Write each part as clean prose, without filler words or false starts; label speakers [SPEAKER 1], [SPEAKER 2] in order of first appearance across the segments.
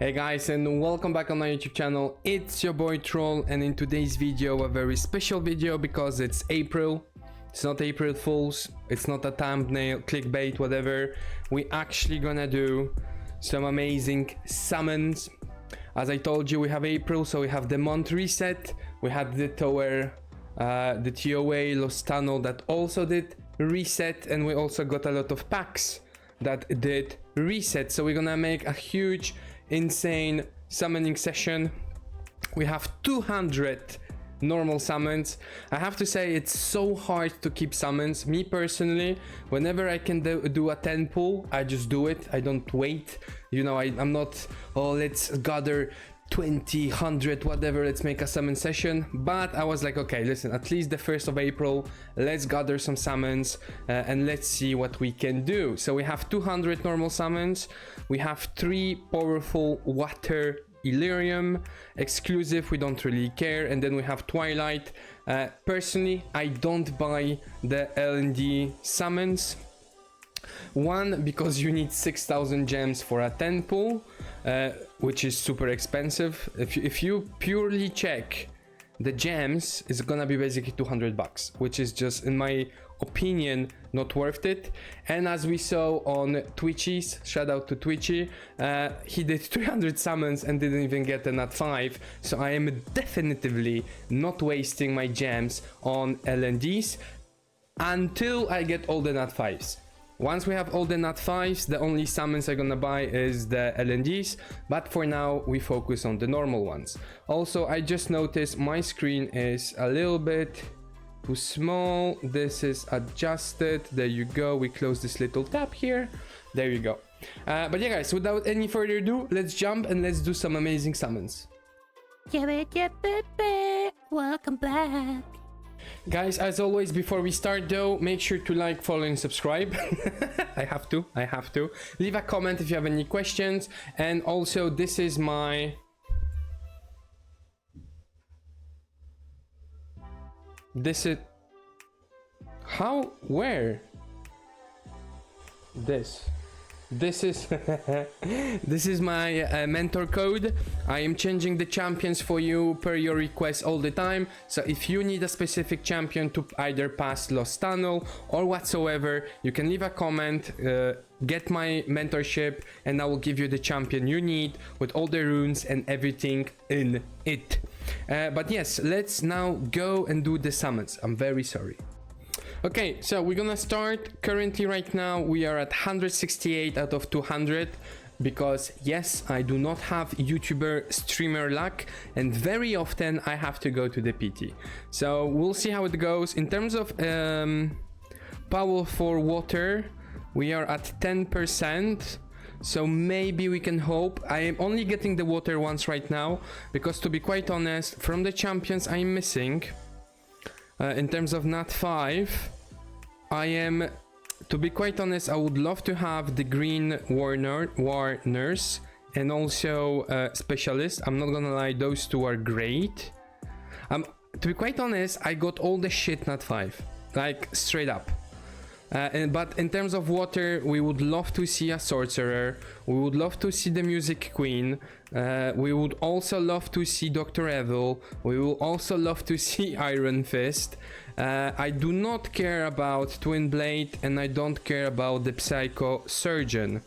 [SPEAKER 1] Hey guys, and welcome back on my YouTube channel. It's your boy Troll, and in today's video, a very special video because it's April. It's not April Fools, it's not a thumbnail, clickbait, whatever. We actually gonna do some amazing summons. As I told you, we have April, so we have the month reset. We had the tower, the TOA, Lost Tunnel that also did reset, and we also got a lot of packs that did reset. So we're gonna make a huge, insane summoning session. We have 200 normal summons. I have to say, it's so hard to keep summons. Me personally, whenever I can do a 10 pull, I just do it. I don't wait. You know, I'm not, oh, let's gather 20, 100, whatever, let's make a summon session. But I was like, okay, listen, at least the 1st of April, let's gather some summons and let's see what we can do. So we have 200 normal summons. We have 3 powerful water Illyrium exclusive, we don't really care, and then we have Twilight. Personally, I don't buy the L&D summons. One, because you need 6,000 gems for a 10 pull, which is super expensive. If you purely check the gems, it's gonna be basically 200 bucks, which is just, in my opinion, not worth it. And as we saw on Twitchy's, shout out to Twitchy, he did 300 summons and didn't even get a nat 5. So I am definitively not wasting my gems on LNDs until I get all the nat 5s. Once we have all the nat 5s, the only summons I'm gonna buy is the LNDs, but for now we focus on the normal ones. Also, I just noticed my screen is a little bit too small. This is adjusted. There you go. We close this little tab here. There you go. But yeah, guys, without any further ado, let's jump and let's do some amazing summons.
[SPEAKER 2] Welcome back.
[SPEAKER 1] Guys, as always, before we start though, make sure to like, follow and subscribe. I have to. Leave a comment if you have any questions. And also, this is my... This is... How? Where? This is this is my mentor code. I am changing the champions for you per your request all the time. So if you need a specific champion to either pass Lost Tunnel or whatsoever, you can leave a comment, get my mentorship, and I will give you the champion you need with all the runes and everything in it. But yes, let's now go and do the summons. I'm very sorry. Okay, so we're gonna start. Currently right now we are at 168 out of 200 because yes, I do not have YouTuber streamer luck, and very often I have to go to the PT. So we'll see how it goes. In terms of power for water, we are at 10%. So maybe we can hope. I am only getting the water once right now because, to be quite honest, from the champions I'm missing, in terms of nat 5, I am, to be quite honest, I would love to have the green war nurse and also specialist. I'm not gonna lie, those two are great. To be quite honest, I got all the shit nat 5, like straight up. But in terms of water, we would love to see a sorcerer. We would love to see the music queen. We would also love to see Dr. Evil. We will also love to see Iron Fist. I do not care about Twin Blade, and I don't care about the Psycho Surgeon.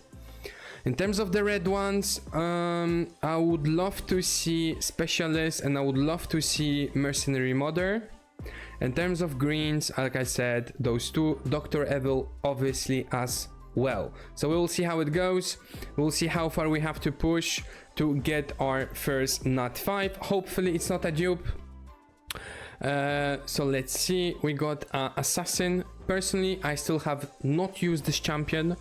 [SPEAKER 1] In terms of the red ones, I would love to see Specialist, and I would love to see Mercenary Mother. In terms of greens, like I said, those two, Dr. Evil obviously as well. So we will see how it goes. We'll see how far we have to push to get our first nat 5. Hopefully it's not a dupe. So let's see. We got Assassin. Personally, I still have not used this champion.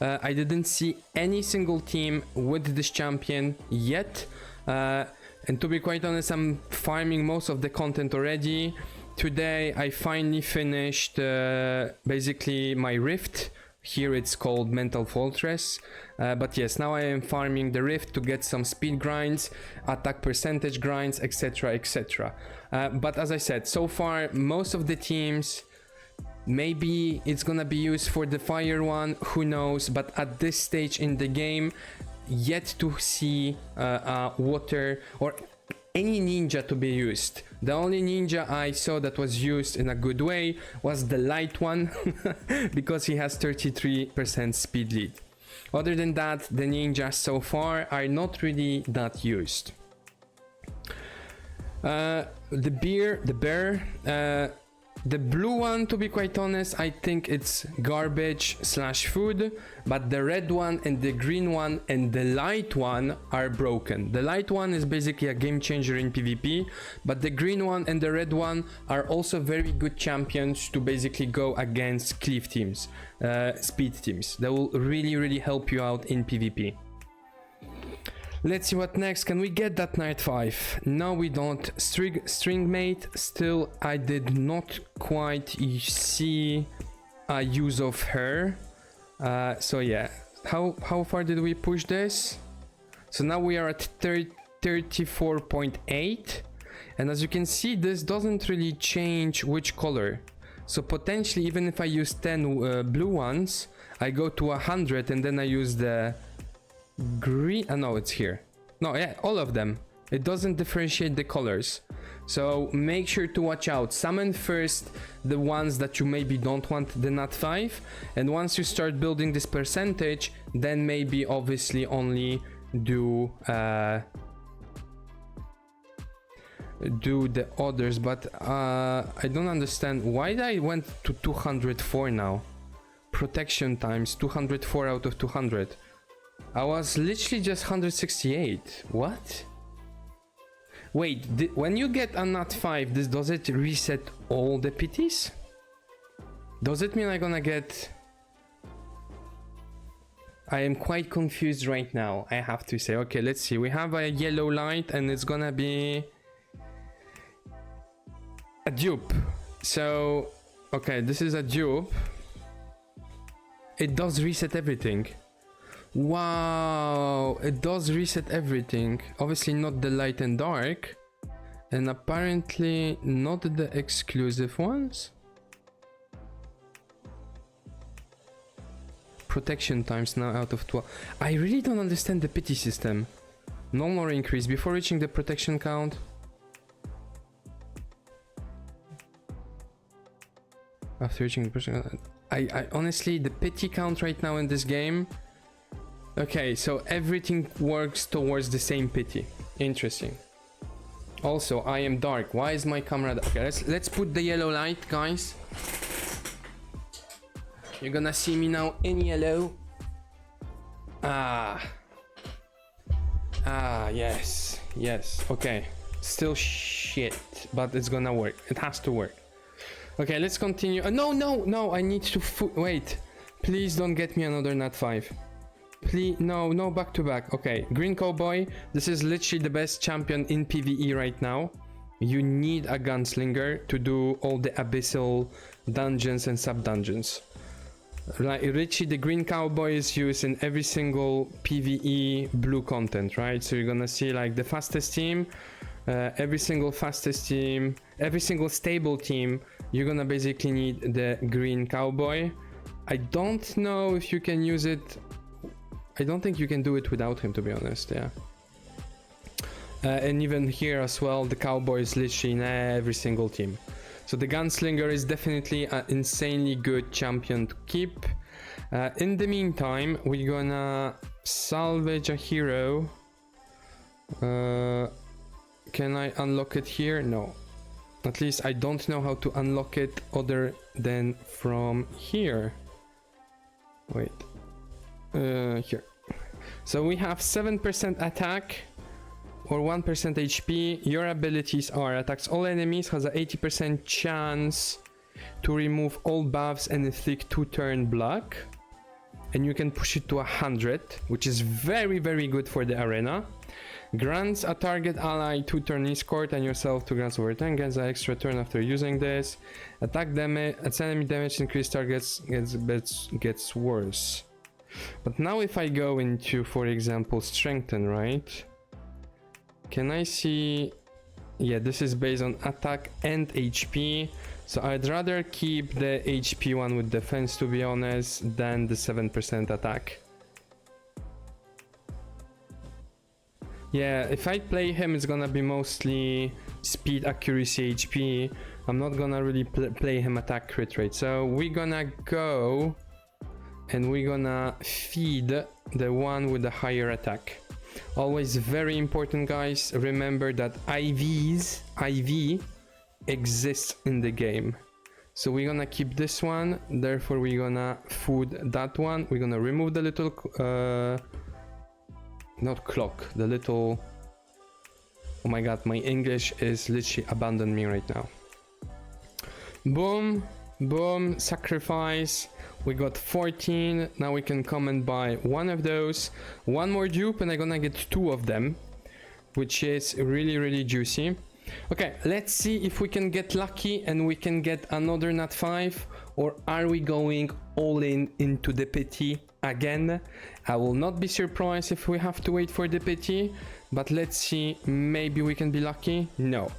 [SPEAKER 1] I didn't see any single team with this champion yet. And to be quite honest, I'm farming most of the content already. Today I finally finished basically my rift. Here it's called Mental Fortress. But yes, now I am farming the rift to get some speed grinds, attack percentage grinds, etc, etc. But as I said, so far most of the teams, maybe it's gonna be used for the fire one, who knows. But at this stage in the game, yet to see water or any ninja to be used. The only ninja I saw that was used in a good way was the light one because he has 33% speed lead. Other than that, the ninjas so far are not really that used. The blue one, to be quite honest, I think it's garbage / food, but the red one and the green one and the light one are broken. The light one is basically a game changer in PvP, but the green one and the red one are also very good champions to basically go against cleave teams, speed teams. They will really help you out in PvP. Let's see what next. Can we get that Knight 5? No, we don't. String mate, still I did not quite see a use of her. So yeah, how far did we push this? So now we are at 34.8, and as you can see, this doesn't really change which color. So potentially, even if I use 10 blue ones, I go to 100 and then I use the green. No, it's here. No, yeah, all of them. It doesn't differentiate the colors. So make sure to watch out. Summon first the ones that you maybe don't want the Nat 5, and once you start building this percentage, then maybe obviously only do the others. But I don't understand why I went to 204 now. Protection times 204 out of 200. I was literally just 168. What? Wait, when you get a Nat 5, does it reset all the pities? Does it mean I'm gonna get... I am quite confused right now, I have to say. Okay, let's see. We have a yellow light and it's gonna be a dupe. So, okay, this is a dupe. It does reset everything. Wow, it does reset everything. Obviously not the light and dark, and apparently not the exclusive ones. Protection times now out of 12. I really don't understand the pity system. No more increase before reaching the protection count. After reaching the protection, I honestly, the pity count right now in this game. Okay, so everything works towards the same pity. Interesting. Also, I am dark. Why is my camera... Okay, let's put the yellow light, guys. You're gonna see me now in yellow. Yes. Okay. Still shit, but it's gonna work. It has to work. Okay, let's continue. No, I need to... Wait. Please don't get me another Nat 5. Please, no, back to back. Okay, Green Cowboy. This is literally the best champion in PvE right now. You need a gunslinger to do all the abyssal dungeons and sub-dungeons. Like, literally the Green Cowboy is used in every single PvE blue content, right? So you're gonna see like the fastest team, every single fastest team, every single stable team, you're gonna basically need the Green Cowboy. I don't know if you can use it. I don't think you can do it without him, to be honest, yeah. And even here as well, the Cowboy is literally in every single team. So the Gunslinger is definitely an insanely good champion to keep. In the meantime, we're gonna salvage a hero. Can I unlock it here? No. At least I don't know how to unlock it other than from here. Wait. Here. So we have 7% attack or 1% HP. Your abilities are attacks all enemies, has a 80% chance to remove all buffs and inflict 2-turn block. And you can push it to 100, which is very good for the arena. Grants a target ally 2-turn escort and yourself 2 grants over 10, gets an extra turn after using this. Attack damage, as enemy damage increase targets gets worse. But now if I go into, for example, strengthen, right? Can I see... Yeah, this is based on attack and HP. So I'd rather keep the HP one with defense, to be honest, than the 7% attack. Yeah, if I play him, it's gonna be mostly speed, accuracy, HP. I'm not gonna really play him attack crit rate. So we're gonna go and we're gonna feed the one with the higher attack. Always very important, guys. Remember that IV exists in the game. So we're gonna keep this one, therefore we're gonna food that one. We're gonna remove the little not clock, the little, oh my god, my English is literally abandoned me right now. Boom, boom, sacrifice. We got 14. Now we can come and buy one of those. One more dupe and I'm gonna get 2 of them, which is really, really juicy. Okay, let's see if we can get lucky and we can get another nat 5, or are we going all in into the pity again? I will not be surprised if we have to wait for the pity, but let's see, maybe we can be lucky. No.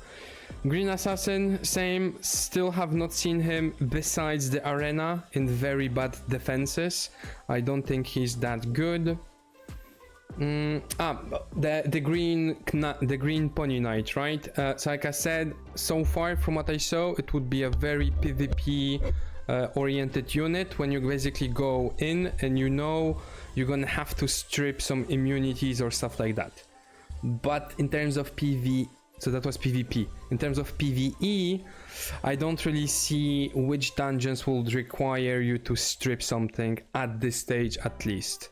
[SPEAKER 1] Green Assassin, same, still have not seen him besides the arena in very bad defenses. I don't think he's that good. The green pony knight, right? So like I said, so far from what I saw, it would be a very PvP oriented unit when you basically go in and you know you're gonna have to strip some immunities or stuff like that. But in terms of PvE, so that was PvP. In terms of PvE, I don't really see which dungeons would require you to strip something at this stage at least.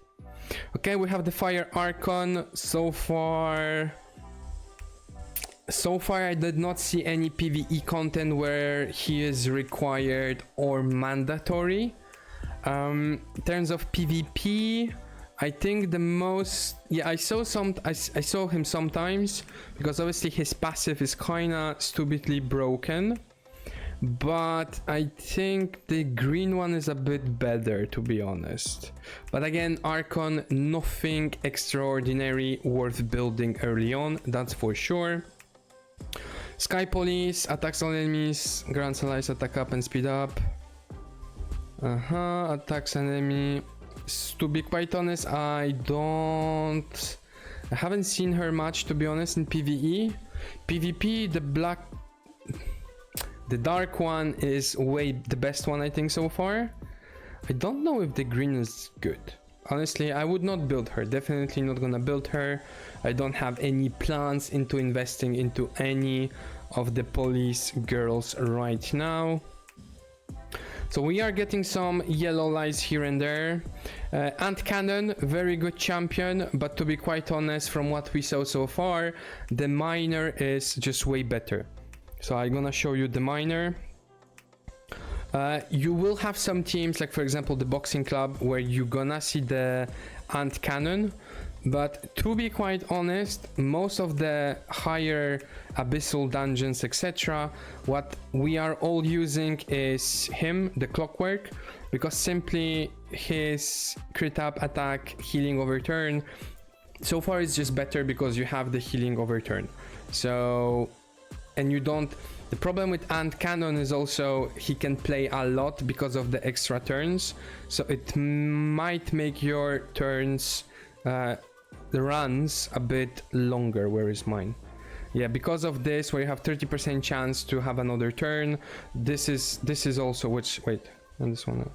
[SPEAKER 1] Okay, we have the Fire Archon. So far I did not see any PvE content where he is required or mandatory. In terms of PvP, I think the most, yeah, I saw him sometimes, because obviously his passive is kinda stupidly broken, but I think the green one is a bit better, to be honest. But again, Archon, nothing extraordinary worth building early on, that's for sure. Sky Police attacks all enemies, grants allies attack up and speed up. Attacks enemy. To be quite honest, I haven't seen her much, to be honest, in PvE. PvP, the dark one is the best one, I think, so far. I don't know if the green is good. Honestly, I would not build her. Definitely not gonna build her. I don't have any plans into investing into any of the police girls right now. So we are getting some yellow lights here and there. Ant Cannon, very good champion, but to be quite honest, from what we saw so far, the miner is just way better. So I'm gonna show you the miner. You will have some teams, like for example the boxing club, where you're gonna see the Ant Cannon, but to be quite honest, most of the higher abyssal dungeons, etc., what we are all using is him, the Clockwork, because simply his crit up, attack, healing over turn, so far it's just better because you have the healing over turn. So, and you don't, the problem with Ant Cannon is also he can play a lot because of the extra turns, so it might make your turns, the runs a bit longer. Where is mine? Yeah, because of this, where you have 30% chance to have another turn. This is also, which, wait, and this one,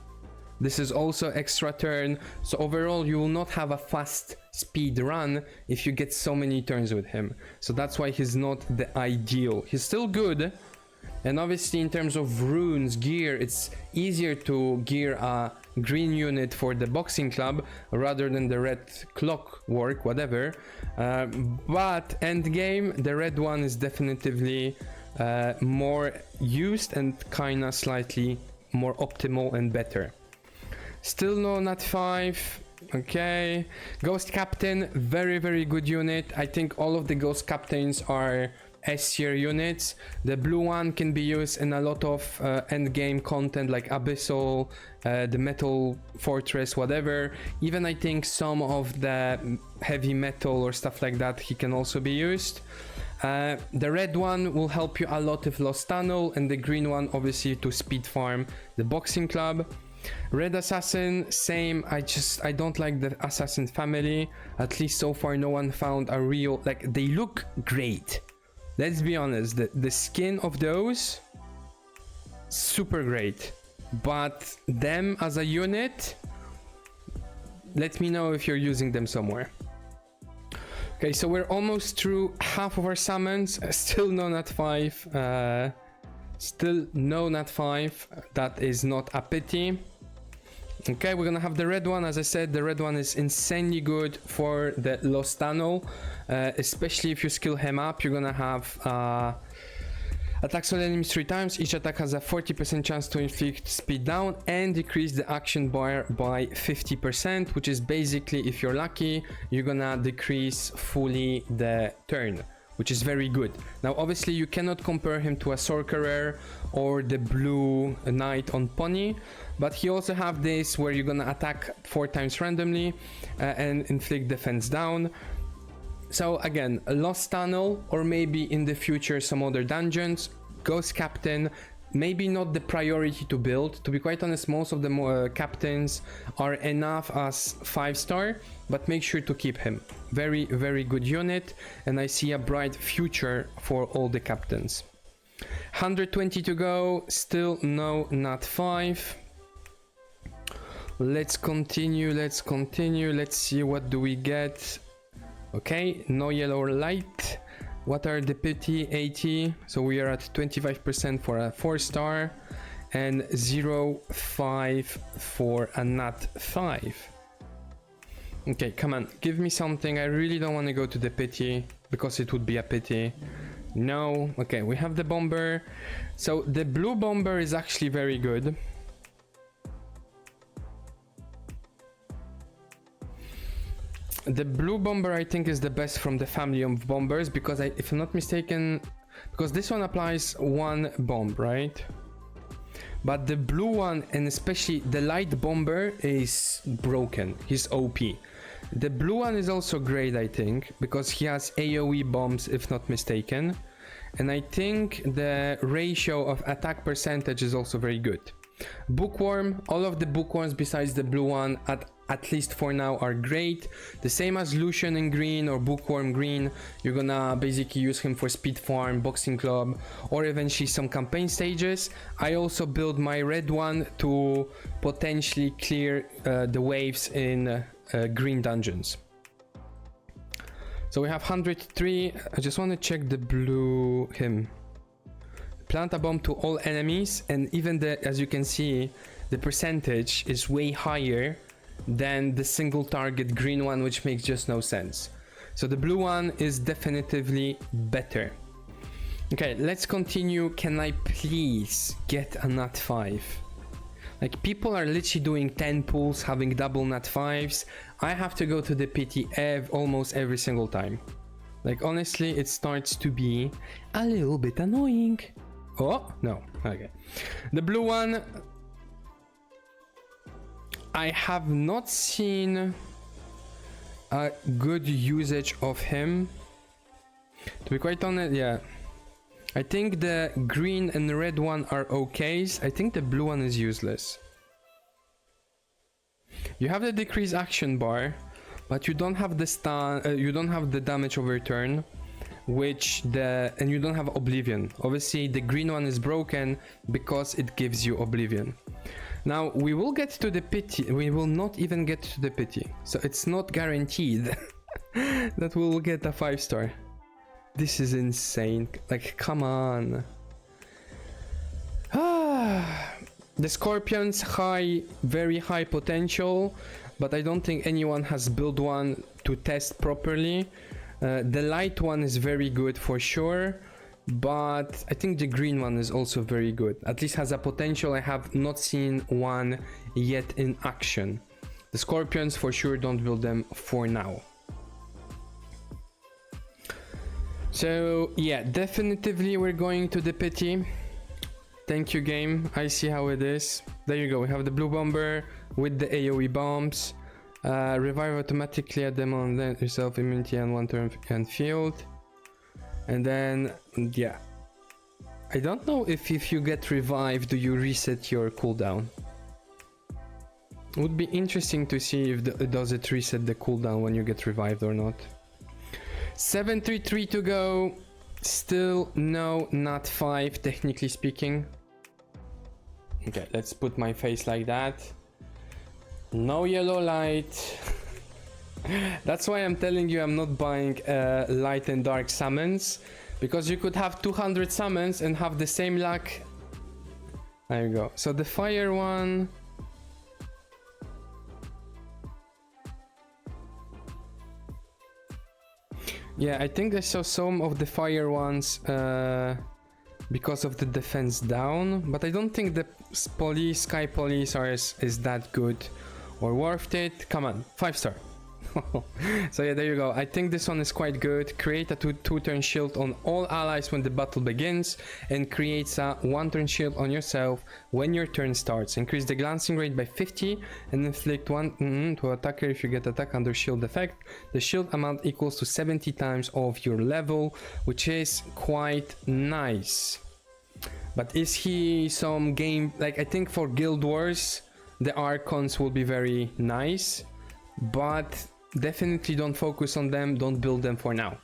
[SPEAKER 1] this is also extra turn. So overall, you will not have a fast speed run if you get so many turns with him. So that's why he's not the ideal. He's still good. And obviously in terms of runes, gear, it's easier to gear a green unit for the boxing club rather than the red clockwork, whatever. But end game, the red one is definitively more used and kinda slightly more optimal and better. Still no nat 5. Okay, Ghost Captain, very, very good unit. I think all of the Ghost Captains are S tier units. The blue one can be used in a lot of end game content like Abyssal, the Metal Fortress, whatever. Even I think some of the heavy metal or stuff like that, he can also be used. The red one will help you a lot with Lost Tunnel, and the green one obviously to speed farm the boxing club. Red Assassin, same. I don't like the Assassin family. At least so far no one found a real, like, they look great. Let's be honest, the skin of those, super great. But them as a unit, let me know if you're using them somewhere. Okay, so we're almost through half of our summons. Still no Nat 5. Still no Nat 5. That is not a pity. Okay, we're gonna have the red one. As I said, the red one is insanely good for the Lost Tunnel. Especially if you skill him up, you're gonna have attacks on enemies 3 times. Each attack has a 40% chance to inflict speed down and decrease the action bar by 50%, which is basically, if you're lucky, you're gonna decrease fully the turn, which is very good. Now, obviously, you cannot compare him to a Sorcerer or the Blue Knight on Pony, but he also have this where you're gonna attack 4 times randomly and inflict defense down. So again, a Lost Tunnel, or maybe in the future some other dungeons. Ghost Captain, maybe not the priority to build. To be quite honest, most of the captains are enough as 5-star, but make sure to keep him. Very, very good unit, and I see a bright future for all the captains. 120 to go, still no Nat 5. Let's continue, let's see what do we get. Okay, no yellow light. What are the pity? 80. So we are at 25% for a 4-star and 0.5 for a Nat 5. Okay, come on, give me something. I really don't want to go to the pity because it would be a pity. No. Okay, we have the bomber. So the blue bomber is actually very good. The blue bomber, I think, is the best from the family of bombers because if I'm not mistaken, because this one applies 1 bomb, right? But the blue one, and especially the light bomber, is broken. He's OP. The blue one is also great, I think, because he has AoE bombs, if not mistaken. And I think the ratio of attack percentage is also very good. Bookworm, all of the bookworms besides the blue one, at least for now, are great. The same as Lucian in green or Bookworm green. You're gonna basically use him for speed farm, boxing club, or eventually some campaign stages. I also build my red one to potentially clear the waves in green dungeons. So we have 103. I just want to check the blue him. Plant a bomb to all enemies, and even as you can see, the percentage is way higher than the single target green one, which makes just no sense. So the blue one is definitively better. Okay, let's continue. Can I please get a Nat 5? Like, people are literally doing 10 pulls, having double Nat 5s. I have to go to the pity almost every single time. Like, honestly, it starts to be a little bit annoying. Oh, no. Okay. The blue one, I have not seen a good usage of him. To be quite honest, yeah. I think the green and the red one are okays. I think the blue one is useless. You have the decreased action bar, but you don't have the stun. You don't have the damage over turn, and you don't have oblivion. Obviously, the green one is broken because it gives you oblivion. Now we will get to the pity. We will not even get to the pity, so it's not guaranteed that we will get a 5-star. This is insane. Like, come on. The scorpions, very high potential, but I don't think anyone has built one to test properly. The light one is very good for sure, but I think the green one is also very good. At least has a potential. I have not seen one yet in action. The scorpions, for sure, don't build them for now. So yeah, definitively we're going to the pity. Thank you, game. I see how it is. There you go. We have the blue bomber with the AoE bombs. Revive automatically at them on yourself, immunity and 1 turn and field. And then, yeah. I don't know if you get revived, do you reset your cooldown? Would be interesting to see if does it reset the cooldown when you get revived or not. 733 to go. Still no nat 5 technically speaking. Okay, let's put my face like that. No yellow light. That's why I'm telling you I'm not buying light and dark summons, because you could have 200 summons and have the same luck. There you go. So the fire one. Yeah, I think I saw some of the fire ones because of the defense down, but I don't think the police, sky police is that good or worth it. Come on, 5-star. So yeah, there you go. I think this one is quite good. Create a two-turn shield on all allies when the battle begins, and creates a 1-turn shield on yourself when your turn starts. Increase the glancing rate by 50 and inflict 1 to attacker if you get attack under shield effect. The shield amount equals to 70 times of your level, which is quite nice. But is he some game, like I think for Guild Wars the Archons will be very nice, but definitely don't focus on them, don't build them for now.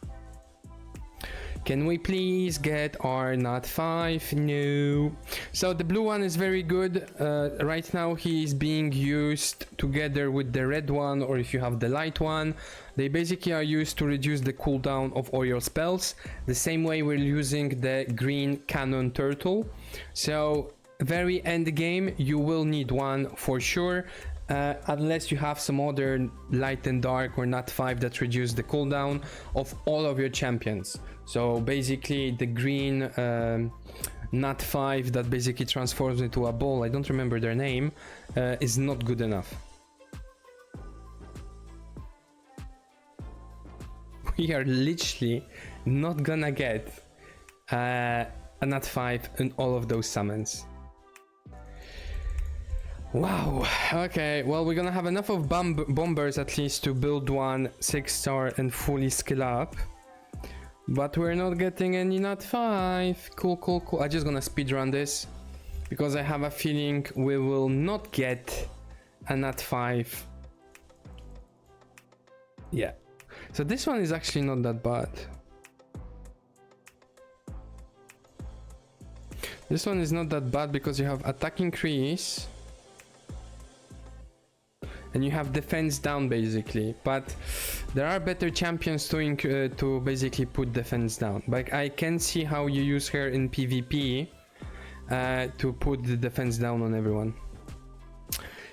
[SPEAKER 1] Can we please get our nat 5? No. So the blue one is very good. Right now he is being used together with the red one, or if you have the light one. They basically are used to reduce the cooldown of all your spells, the same way we're using the green cannon turtle. So very end game you will need one for sure. Unless you have some other light and dark or nat 5 that reduce the cooldown of all of your champions. So basically the green nat 5 that basically transforms into a ball, I don't remember their name, is not good enough. We are literally not gonna get a nat 5 in all of those summons. Wow, okay, well we're gonna have enough of bombers at least to build one 6-star and fully skill up. But we're not getting any nat 5. Cool, cool, cool. I'm just gonna speedrun this, because I have a feeling we will not get a nat 5. Yeah. So this one is actually not that bad. This one is not that bad because you have attack increase. And you have defense down basically, but there are better champions to basically put defense down. But I can see how you use her in PvP to put the defense down on everyone.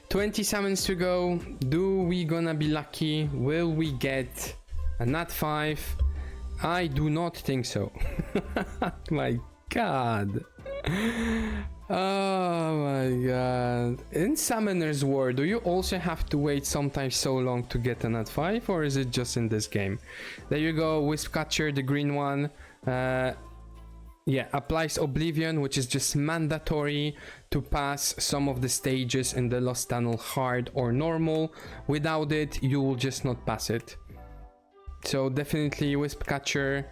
[SPEAKER 1] 20 summons to go. Do we gonna be lucky? Will we get a nat 5? I do not think so. My god. Oh my god. In Summoner's War, do you also have to wait sometimes so long to get a nat 5, or is it just in this game? There you go, Wisp Catcher, the green one. Yeah, applies Oblivion, which is just mandatory to pass some of the stages in the Lost Tunnel hard or normal. Without it, you will just not pass it. So definitely Wisp Catcher.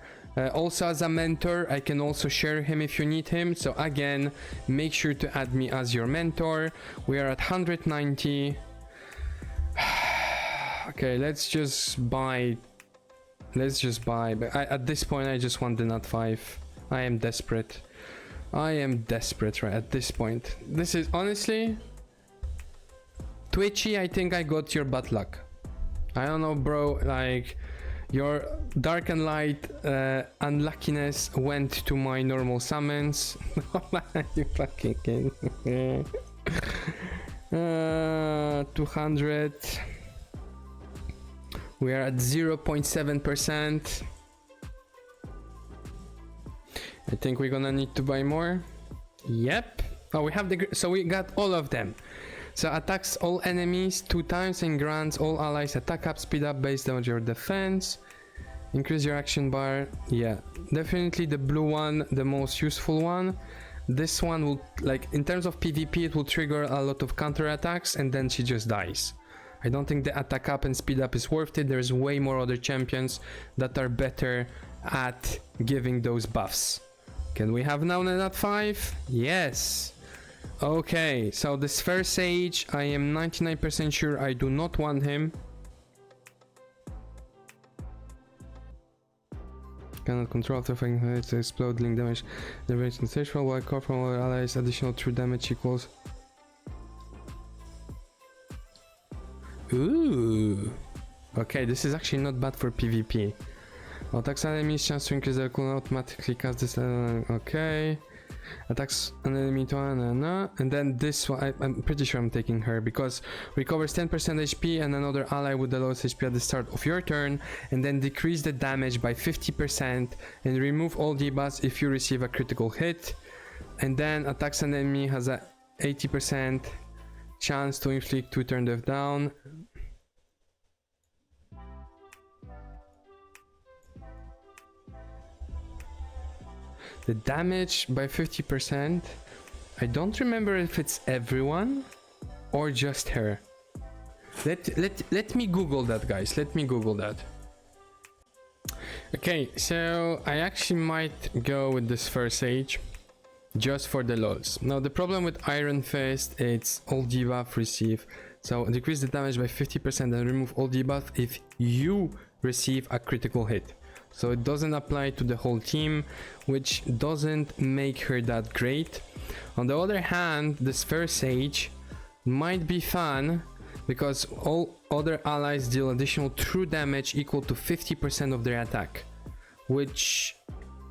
[SPEAKER 1] Also as a mentor, I can also share him if you need him. So again, make sure to add me as your mentor. We are at 190. Okay, let's just buy. But at this point, I just want the nat 5. I am desperate. I am desperate right at this point. This is honestly... Twitchy, I think I got your butt luck. I don't know, bro, like... Your dark and light unluckiness went to my normal summons. You fucking king. 200. We are at 0.7%. I think we're gonna need to buy more. Yep. Oh, we have the... So we got all of them. So attacks all enemies 2 times and grants all allies attack up, speed up based on your defense. Increase your action bar. Yeah, definitely the blue one, the most useful one. This one will, like, in terms of PvP, it will trigger a lot of counter attacks and then she just dies. I don't think the attack up and speed up is worth it. There's way more other champions that are better at giving those buffs. Can we have now a nat 5? Yes. Okay, so this first sage, I am 99% sure I do not want him. Cannot control after fighting hits, explode, link damage, the range sensational, while core from other allies, additional true damage equals. Ooh. Okay, this is actually not bad for PvP. Attacks enemies, chance to increase their cooldown, automatically cast this. Okay. Attacks an enemy to and then this one, I'm pretty sure I'm taking her because recovers 10% HP and another ally with the lowest HP at the start of your turn, and then decrease the damage by 50% and remove all debuffs if you receive a critical hit, and then attacks an enemy has a 80% chance to inflict 2 turn death down. The damage by 50%. I don't remember if it's everyone or just her. Let me Google that, guys. Let me Google that. Okay, so I actually might go with this first sage just for the lols. Now the problem with Iron Fist, it's all debuff receive. So decrease the damage by 50% and remove all debuff if you receive a critical hit. So it doesn't apply to the whole team, which doesn't make her that great. On the other hand, this first sage might be fun because all other allies deal additional true damage equal to 50% of their attack, which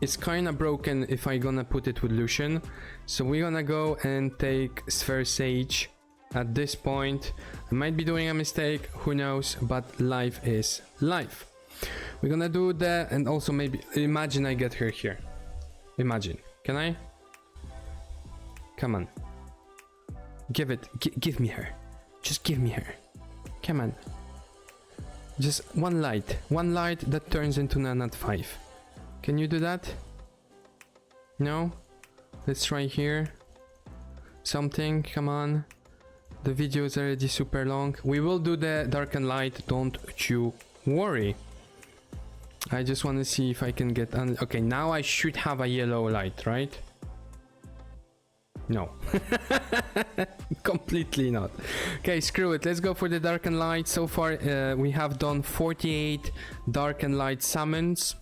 [SPEAKER 1] is kinda broken if I'm gonna put it with Lucian. So we're gonna go and take Sphere Sage at this point. I might be doing a mistake, who knows, but life is life. We're gonna do that, and also maybe imagine I get her here. Imagine. Can I? Come on. Give it. Give me her. Just give me her. Come on. Just one light. One light that turns into Nanat 5. Can you do that? No? Let's try here. Something. Come on. The video is already super long. We will do the dark and light. Don't you worry. I just want to see if I can get... okay, now I should have a yellow light, right? No. Completely not. Okay, screw it. Let's go for the dark and light. So far, we have done 48 dark and light summons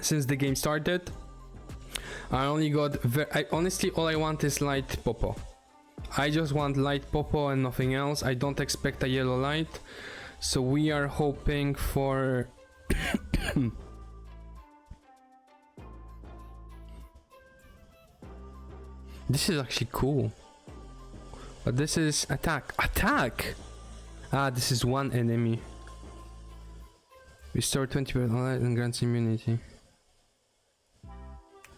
[SPEAKER 1] since the game started. I only got... honestly, all I want is light Popo. I just want light Popo and nothing else. I don't expect a yellow light. So we are hoping for... This is actually cool. But this is attack. Attack! Ah, this is one enemy. Restore 20% light and grants immunity.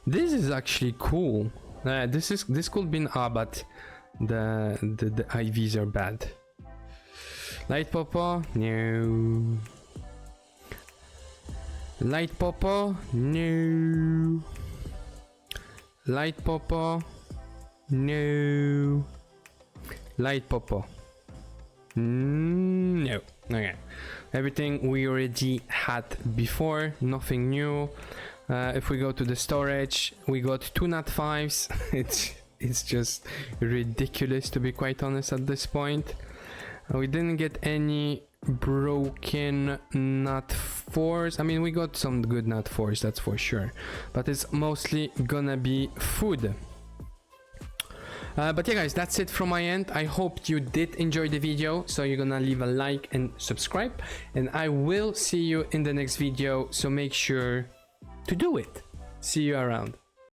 [SPEAKER 1] This is actually cool. This could be but the IVs are bad. Light Popo? No. Light Popo? No. Light Popo? No. Light Popo? No. Okay. Everything we already had before, nothing new. If we go to the storage, we got 2 Nat 5s. It's just ridiculous, to be quite honest, at this point. We didn't get any broken Nat 4s. I mean, we got some good Nat 4s, that's for sure, but it's mostly gonna be food. But yeah, guys, that's it from my end. I hope you did enjoy the video, so you're gonna leave a like and subscribe, and I will see you in the next video, so make sure to do it. See you around.